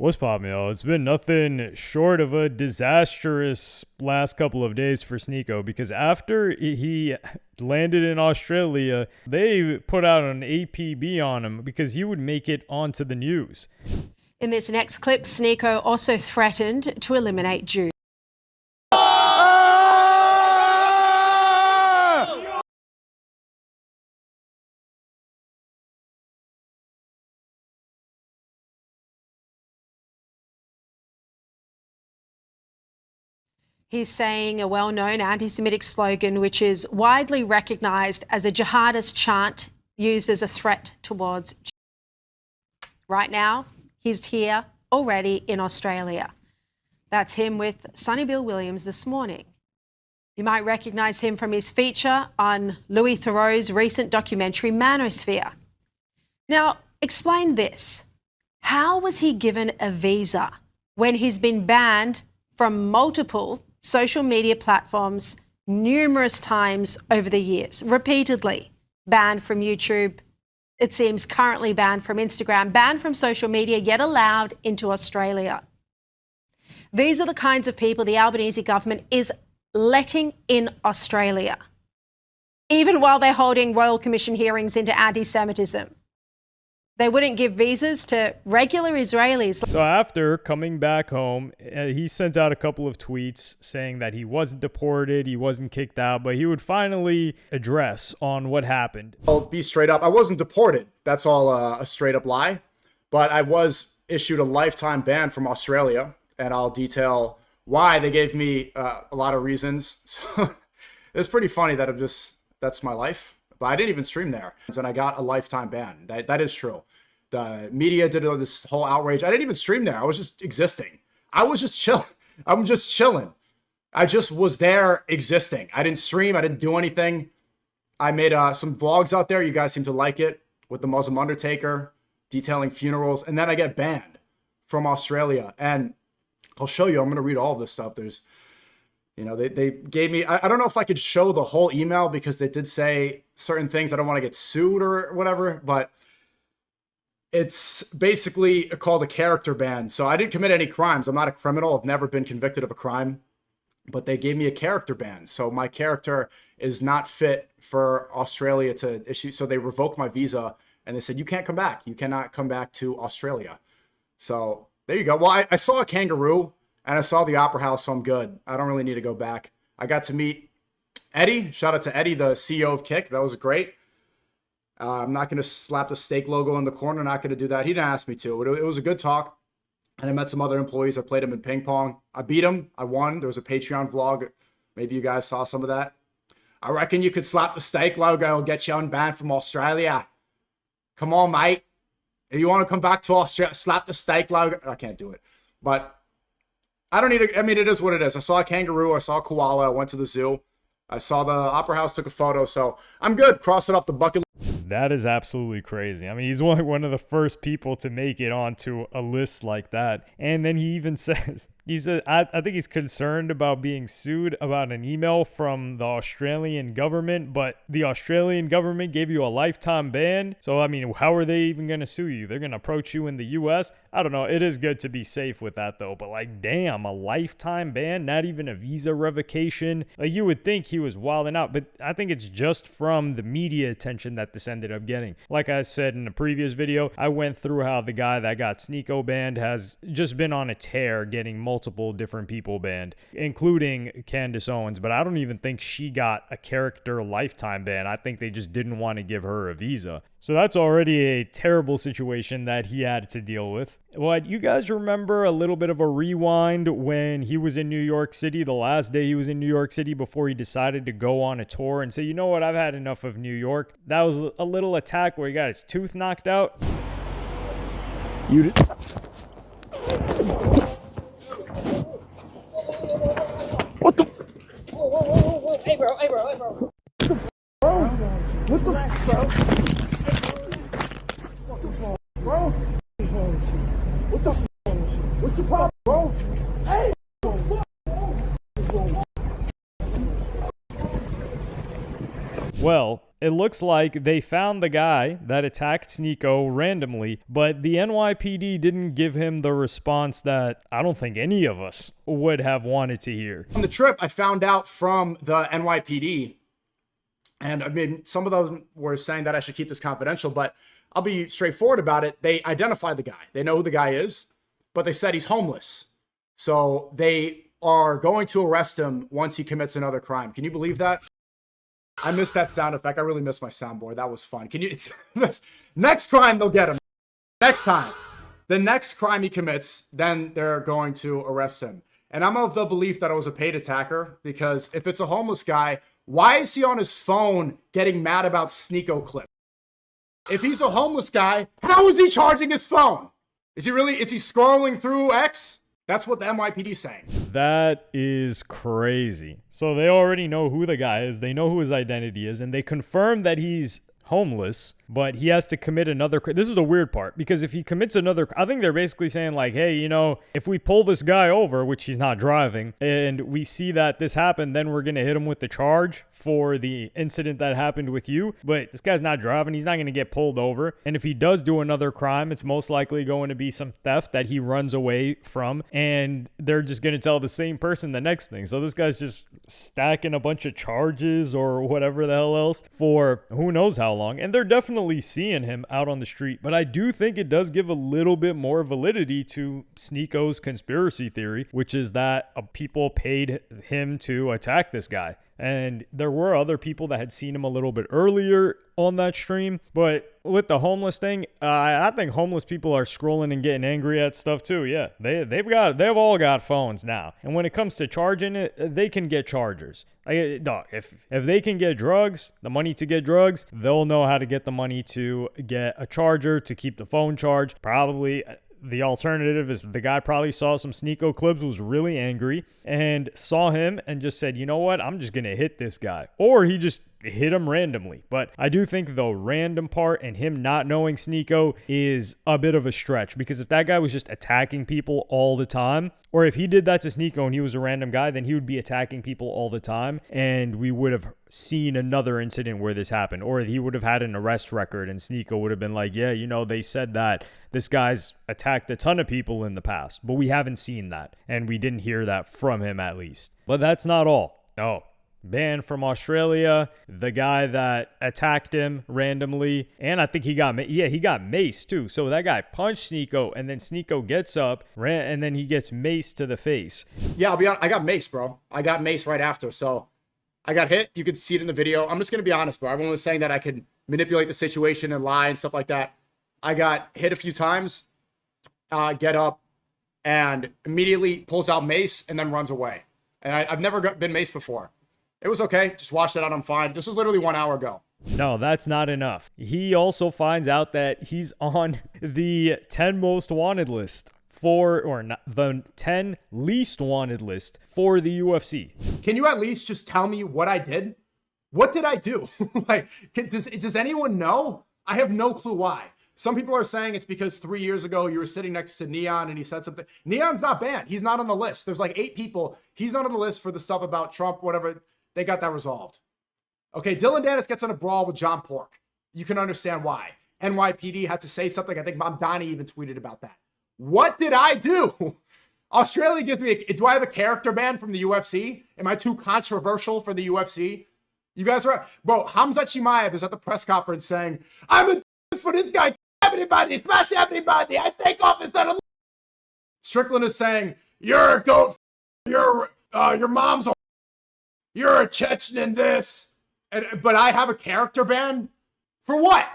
What's poppin', y'all? It's been nothing short of a disastrous last couple of days for Sneako, because after he landed in Australia, they put out an APB on him because he would make it onto the news. In this next clip, Sneako also threatened to eliminate Jews. He's saying a well-known anti-Semitic slogan, which is widely recognised as a jihadist chant used as a threat towards Jews. Right now, he's here already in Australia. That's him with Sonny Bill Williams this morning. You might recognise him from his feature on Louis Theroux's recent documentary Manosphere. Now, explain this. How was he given a visa when he's been banned from multiple social media platforms numerous times over the years, repeatedly banned from YouTube, it seems currently banned from Instagram, banned from social media, yet allowed into Australia? These are the kinds of people the Albanese government is letting in Australia, even while they're holding Royal Commission hearings into anti-Semitism. They wouldn't give visas to regular Israelis. So after coming back home, he sent out a couple of tweets saying that he wasn't deported, he wasn't kicked out, but he would finally address on what happened. I'll be straight up. I wasn't deported. That's all a straight up lie. But I was issued a lifetime ban from Australia, and I'll detail why. They gave me a lot of reasons. So it's pretty funny that that's my life. But I didn't even stream there, and I got a lifetime ban. That is true. The media did this whole outrage. I didn't even stream there. I was just existing. I was just chill. I'm just chilling. I just was there existing. I didn't stream. I didn't do anything. I made some vlogs out there. You guys seem to like it, with the Muslim Undertaker, detailing funerals. And then I get banned from Australia. And I'll show you. I'm going to read all of this stuff. There's, you know, they gave me, I don't know if I could show the whole email because they did say certain things. I don't want to get sued or whatever, but it's basically called a character ban. So I didn't commit any crimes. I'm not a criminal. I've never been convicted of a crime, but they gave me a character ban. So my character is not fit for Australia to issue. So they revoked my visa and they said, you can't come back. You cannot come back to Australia. So there you go. Well, I saw a kangaroo and I saw the Opera House, so I'm good. I don't really need to go back. I got to meet Eddie. Shout out to Eddie, the CEO of Kick. That was great. I'm not going to slap the steak logo in the corner. Not going to do that. He didn't ask me to, but it was a good talk. And I met some other employees. I played them in ping pong. I beat them. I won. There was a Patreon vlog. Maybe you guys saw some of that. I reckon you could slap the steak logo and get you unbanned from Australia. Come on, mate. If you want to come back to Australia, slap the steak logo. I can't do it. But I don't need to. I mean, it is what it is. I saw a kangaroo. I saw a koala. I went to the zoo. I saw the Opera House, took a photo. So I'm good. Cross it off the bucket list. That is absolutely crazy. I mean, he's one of the first people to make it onto a list like that. And then he even says, I think he's concerned about being sued about an email from the Australian government, but the Australian government gave you a lifetime ban. So, I mean, how are they even going to sue you? They're going to approach you in the US? I don't know. It is good to be safe with that, though. But, like, damn, a lifetime ban? Not even a visa revocation? Like, you would think he was wilding out, but I think it's just from the media attention that this ended up getting. Like I said in a previous video, I went through how the guy that got Sneako banned has just been on a tear getting multiple different people banned, including Candace Owens, but I don't even think she got a character lifetime ban. I think they just didn't want to give her a visa. So that's already a terrible situation that he had to deal with. Well, you guys remember a little bit of a rewind when he was in New York City, the last day he was in New York City before he decided to go on a tour and say, you know what, I've had enough of New York. That was a little attack where he got his tooth knocked out. You did. What the? Hey bro. Bro, what the f, bro? What the f, bro? What the f? What's the problem, bro? Hey! Well, it looks like they found the guy that attacked Sneako randomly, but the NYPD didn't give him the response that I don't think any of us would have wanted to hear. On the trip, I found out from the NYPD, and I mean, some of them were saying that I should keep this confidential, but I'll be straightforward about it. They identified the guy. They know who the guy is, but they said he's homeless. So they are going to arrest him once he commits another crime. Can you believe that? I missed that sound effect. I really missed my soundboard. That was fun. Can you? Next crime, they'll get him. Next time. The next crime he commits, then they're going to arrest him. And I'm of the belief that it was a paid attacker, because if it's a homeless guy, why is he on his phone getting mad about Sneako clips? If he's a homeless guy, how is he charging his phone? Is he scrolling through X? That's what the NYPD is saying. That is crazy. So they already know who the guy is. They know who his identity is. And they confirm that he's homeless, but he has to commit another. This is the weird part, because if he commits another, I think they're basically saying like, hey, you know, if we pull this guy over, which he's not driving, and we see that this happened, then we're going to hit him with the charge for the incident that happened with you. But this guy's not driving. He's not going to get pulled over. And if he does do another crime, it's most likely going to be some theft that he runs away from. And they're just going to tell the same person the next thing. So this guy's just stacking a bunch of charges or whatever the hell else for who knows how long. And they're definitely seeing him out on the street. But I do think it does give a little bit more validity to Sneako's conspiracy theory, which is that people paid him to attack this guy. And there were other people that had seen him a little bit earlier on that stream. But with the homeless thing, I think homeless people are scrolling and getting angry at stuff too. Yeah, they've all got phones now. And when it comes to charging it, they can get chargers. If they can get drugs, the money to get drugs, they'll know how to get the money to get a charger to keep the phone charged. Probably the alternative is the guy probably saw some Sneako clips, was really angry, and saw him and just said, you know what, I'm just going to hit this guy. Or he just hit him randomly. But I do think the random part and him not knowing Sneako is a bit of a stretch, because if that guy was just attacking people all the time, or if he did that to Sneako and he was a random guy, then he would be attacking people all the time, and we would have seen another incident where this happened. Or he would have had an arrest record and Sneako would have been like, yeah, you know, they said that this guy's attacked a ton of people in the past, but we haven't seen that, and we didn't hear that from him at least. But that's not all. Oh, banned from Australia, the guy that attacked him randomly, and I think he got maced too. So that guy punched Sneako, and then Sneako gets up, and then he gets maced to the face. Yeah, I'll be honest, I got maced, bro. I got maced right after, so I got hit. You could see it in the video. I'm just gonna be honest, bro. Everyone was saying that I could manipulate the situation and lie and stuff like that. I got hit a few times, get up, and immediately pulls out mace and then runs away. And I've never been maced before. It was okay. Just washed it out. I'm fine. This was literally 1 hour ago. No, that's not enough. He also finds out that he's on the 10 most wanted list the 10 least wanted list for the UFC. Can you at least just tell me what I did? What did I do? Like, does anyone know? I have no clue why. Some people are saying it's because 3 years ago you were sitting next to Neon and he said something. Neon's not banned. He's not on the list. There's like 8 people. He's not on the list for the stuff about Trump, whatever. They got that resolved. Okay, Dylan Dennis gets in a brawl with John Pork. You can understand why. NYPD had to say something. I think Mom Donnie even tweeted about that. What did I do? Australia gives me do I have a character ban from the UFC? Am I too controversial for the UFC? You guys are, bro, Hamza Chimaev is at the press conference saying, I'm a for this guy, everybody, smash everybody, I take off instead of. Strickland is saying, you're a goat, your mom's a, you're a Chechen in this. But I have a character ban? For what?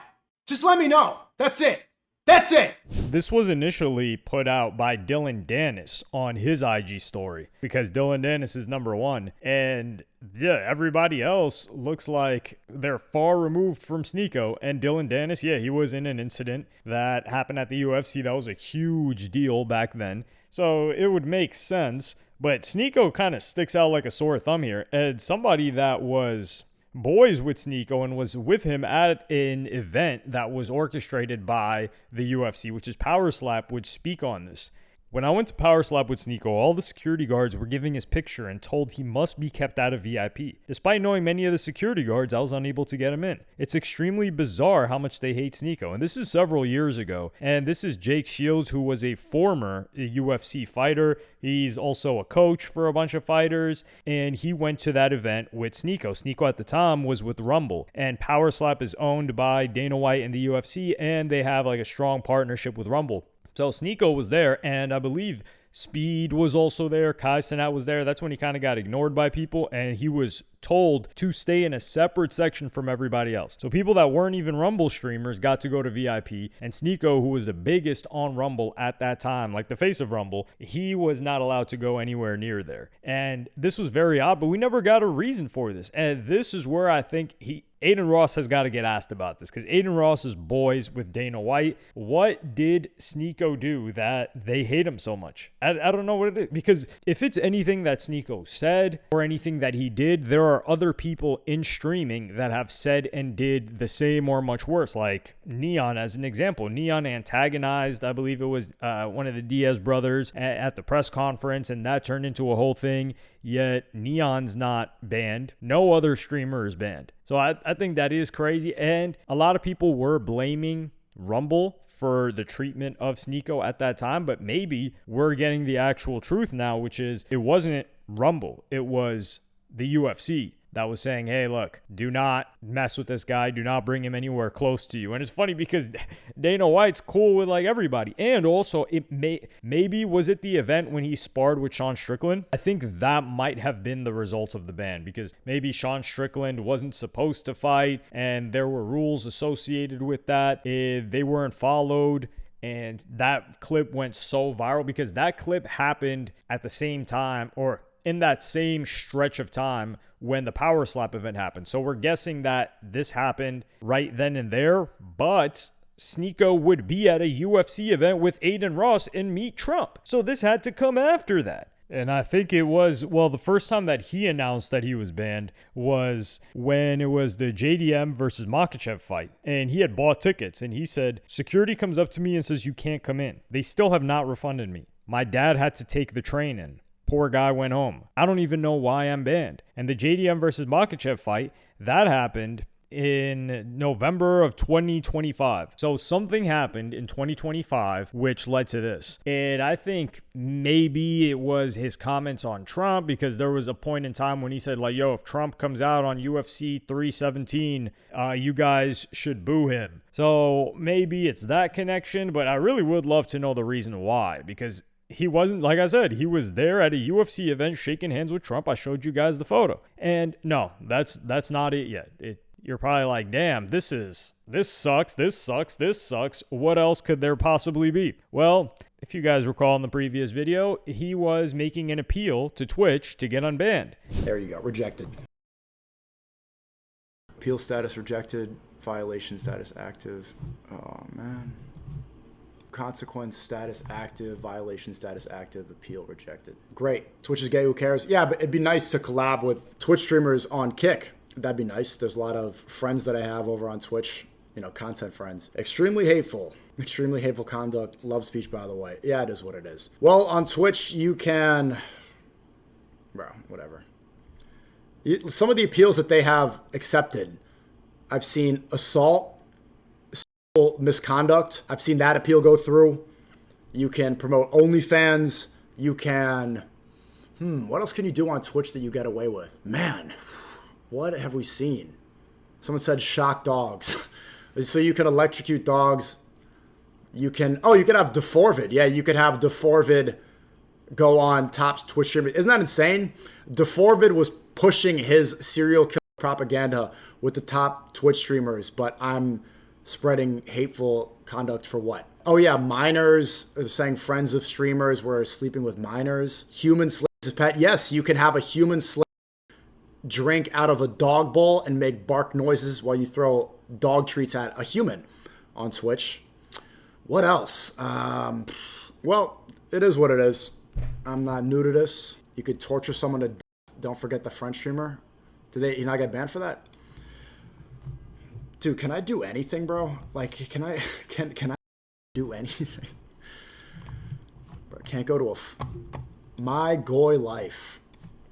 Just let me know. That's it. That's it. This was initially put out by Dylan Dennis on his IG story, because Dylan Dennis is number 1. And yeah, everybody else looks like they're far removed from Sneako. And Dylan Dennis, yeah, he was in an incident that happened at the UFC. That was a huge deal back then. So it would make sense. But Sneako kind of sticks out like a sore thumb here. And somebody that was boys with Sneako and was with him at an event that was orchestrated by the UFC, which is Power Slap, would speak on this. When I went to Power Slap with Sneako, all the security guards were giving his picture and told he must be kept out of VIP. Despite knowing many of the security guards, I was unable to get him in. It's extremely bizarre how much they hate Sneako, and this is several years ago. And this is Jake Shields, who was a former UFC fighter. He's also a coach for a bunch of fighters, and he went to that event with Sneako. Sneako at the time was with Rumble, and Power Slap is owned by Dana White and the UFC, and they have like a strong partnership with Rumble. So Sneako was there, and I believe Speed was also there. Kai Cenat was there. That's when he kind of got ignored by people, and he was told to stay in a separate section from everybody else. So people that weren't even Rumble streamers got to go to VIP, and Sneako, who was the biggest on Rumble at that time, like the face of Rumble, he was not allowed to go anywhere near there. And this was very odd, but we never got a reason for this. And this is where I think Aiden Ross has got to get asked about this, because Aiden Ross is boys with Dana White. What did Sneako do that they hate him so much? I don't know what it is, because if it's anything that Sneako said or anything that he did, there are other people in streaming that have said and did the same or much worse, like Neon as an example. Neon antagonized, I believe it was one of the Diaz brothers at the press conference, and that turned into a whole thing. Yet Neon's not banned. No other streamer is banned. So I think that is crazy. And a lot of people were blaming Rumble for the treatment of Sneako at that time, but maybe we're getting the actual truth now, which is it wasn't Rumble. It was the UFC that was saying, hey, look, do not mess with this guy. Do not bring him anywhere close to you. And it's funny because Dana White's cool with like everybody. And also maybe was it the event when he sparred with Sean Strickland? I think that might have been the result of the ban, because maybe Sean Strickland wasn't supposed to fight and there were rules associated with that. They weren't followed. And that clip went so viral because that clip happened at the same time, or in that same stretch of time when the Power Slap event happened. So we're guessing that this happened right then and there, but Sneako would be at a UFC event with Aiden Ross and meet Trump. So this had to come after that. And I think it was, well, the first time that he announced that he was banned was when it was the JDM versus Makhachev fight. And he had bought tickets, and he said, security comes up to me and says, you can't come in. They still have not refunded me. My dad had to take the train in. Poor guy went home. I don't even know why I'm banned. And the JDM versus Makhachev fight, that happened in November of 2025. So something happened in 2025 which led to this. And I think maybe it was his comments on Trump, because there was a point in time when he said like, yo, if Trump comes out on UFC 317, you guys should boo him. So maybe it's that connection, but I really would love to know the reason why, because he wasn't, like I said, he was there at a UFC event shaking hands with Trump. I showed you guys the photo. And no, that's not it yet. You're probably like, damn, this sucks. What else could there possibly be? Well, if you guys recall in the previous video, he was making an appeal to Twitch to get unbanned. There you go. Rejected. Appeal status rejected. Violation status active. Oh, man. Consequence status active. Violation status active. Appeal rejected. Great. Twitch is gay. Who cares? Yeah, but it'd be nice to collab with Twitch streamers on Kick. That'd be nice. There's a lot of friends that I have over on Twitch, content friends. Extremely hateful conduct. Love speech, by the way. Yeah, it is what it is. Well, on Twitch, you can, bro, whatever. Some of the appeals that they have accepted, I've seen assault, sexual misconduct. I've seen that appeal go through. You can promote OnlyFans. You can, what else can you do on Twitch that you get away with? Man. What have we seen? Someone said shock dogs. So you can electrocute dogs. You can have Deforvid. Yeah, you could have Deforvid go on top Twitch streamer. Isn't that insane? Deforvid was pushing his serial killer propaganda with the top Twitch streamers, but I'm spreading hateful conduct for what? Oh yeah, minors, saying friends of streamers were sleeping with minors. Human slaves as pet. Yes, you can have a human slave drink out of a dog bowl and make bark noises while you throw dog treats at a human on Twitch. What else? Well, it is what it is. I'm not new to this. You could torture someone to death. Don't forget the French streamer. Did he not get banned for that? Dude, can I do anything, bro? Like, can I do anything? Bro, Can't go to my goy life.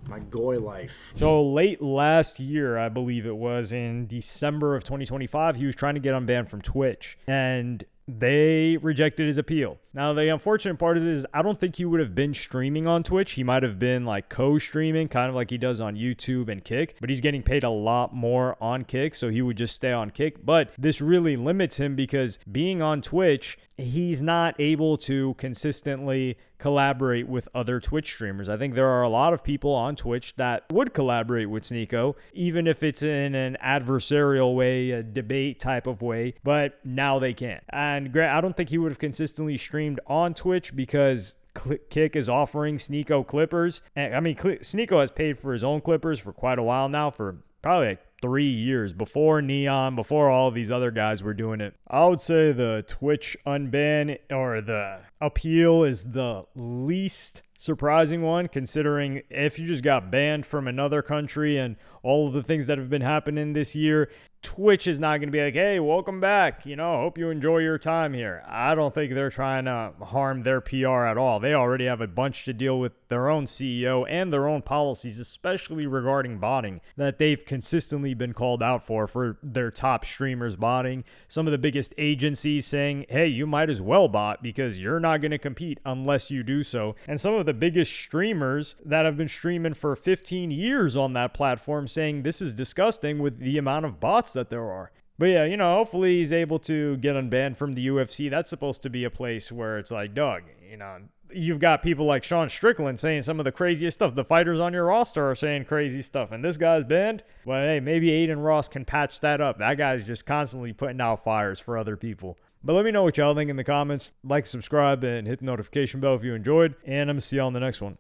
My goy life. So late last year, I believe it was in December of 2025, he was trying to get unbanned from Twitch, and they rejected his appeal. Now, the unfortunate part is I don't think he would have been streaming on Twitch. He might have been like co-streaming, kind of like he does on YouTube and Kick, but he's getting paid a lot more on Kick, so he would just stay on Kick. But this really limits him because being on Twitch, he's not able to consistently collaborate with other Twitch streamers. I think there are a lot of people on Twitch that would collaborate with Sneako, even if it's in an adversarial way, a debate type of way, but now they can't. And I don't think he would have consistently streamed on Twitch because Kick is offering Sneako clippers. And I mean, Sneako has paid for his own clippers for quite a while now, for probably like 3 years, before Neon, before all of these other guys were doing it. I would say the Twitch unban or the appeal is the least surprising one, considering if you just got banned from another country and all of the things that have been happening this year, Twitch is not going to be like, hey, welcome back. Hope you enjoy your time here. I don't think they're trying to harm their PR at all. They already have a bunch to deal with their own CEO and their own policies, especially regarding botting, that they've consistently been called out for their top streamers botting. Some of the biggest agencies saying, hey, you might as well bot because you're not going to compete unless you do so. And some of the biggest streamers that have been streaming for 15 years on that platform saying this is disgusting with the amount of bots that there are. But yeah, hopefully he's able to get unbanned from the UFC. That's supposed to be a place where it's like, Doug, you've got people like Sean Strickland saying some of the craziest stuff. The fighters on your roster are saying crazy stuff, and this guy's banned. Well, hey, maybe Aiden Ross can patch that up. That guy's just constantly putting out fires for other people. But let me know what y'all think in the comments. Like, subscribe, and hit the notification bell if you enjoyed. And I'm going to see y'all in the next one.